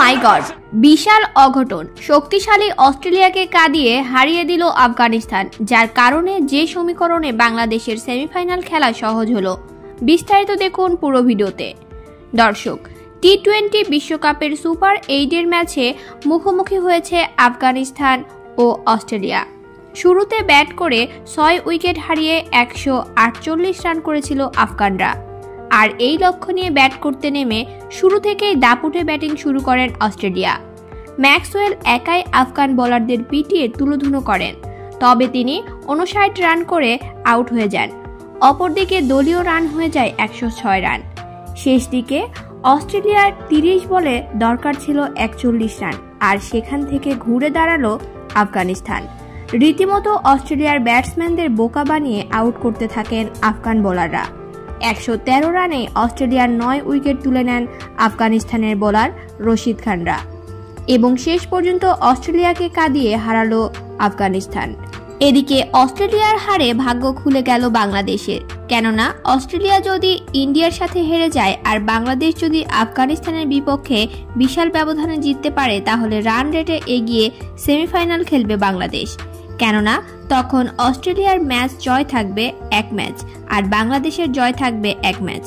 মাই god, বিশাল অঘটন। শক্তিশালী অস্ট্রেলিয়াকে কাঁদিয়ে হারিয়ে দিল আফগানিস্তান, যার কারণে যে সমীকরণে বাংলাদেশের সেমিফাইনাল খেলা সহজ হলো। বিস্তারিত দেখুন পুরো ভিডিওতে। দর্শক, টি-20 বিশ্বকাপের সুপার 8 ম্যাচে মুখোমুখি হয়েছে আফগানিস্তান ও অস্ট্রেলিয়া। শুরুতে ব্যাট করে 6 উইকেট হারিয়ে 148 রান করেছিল আফগানরা। আর এই লক্ষ্য নিয়ে ব্যাট করতে নেমে শুরু থেকেই দাপুটে ব্যাটিং শুরু করেন অস্ট্রেলিয়া। ম্যাক্সওয়েল একাই আফগান বোলারদের পিটিয়ে তুলোধুনো করেন, তবে তিনি 59 রান করে আউট হয়ে যান। অপরদিকে দলীয় রান হয়ে যায় 106 রান। শেষ দিকে অস্ট্রেলিয়ার 30 বলে দরকার ছিল 41 রান, আর সেখান থেকে ঘুরে দাঁড়ালো আফগানিস্তান। রীতিমতো অস্ট্রেলিয়ার ব্যাটসম্যানদের বোকা বানিয়ে আউট করতে থাকেন আফগান বোলাররা। 113 রানে অস্ট্রেলিয়ার 9 উইকেট তুলে নেন আফগানিস্তানের বোলার রশিদ খানরা, এবং শেষ পর্যন্ত অস্ট্রেলিয়াকে কাঁদিয়ে হারালো আফগানিস্তান। এদিকে অস্ট্রেলিয়ার হারে ভাগ্য খুলে গেল বাংলাদেশের, কেননা অস্ট্রেলিয়া যদি ইন্ডিয়ার সাথে হেরে যায় আর বাংলাদেশ যদি আফগানিস্তানের বিপক্ষে বিশাল ব্যবধানে জিততে পারে, তাহলে রান রেটে এগিয়ে সেমিফাইনাল খেলবে বাংলাদেশ। কেননা তখন অস্ট্রেলিয়ার ম্যাচ জয় থাকবে 1 ম্যাচ আর বাংলাদেশের জয় থাকবে 1 ম্যাচ।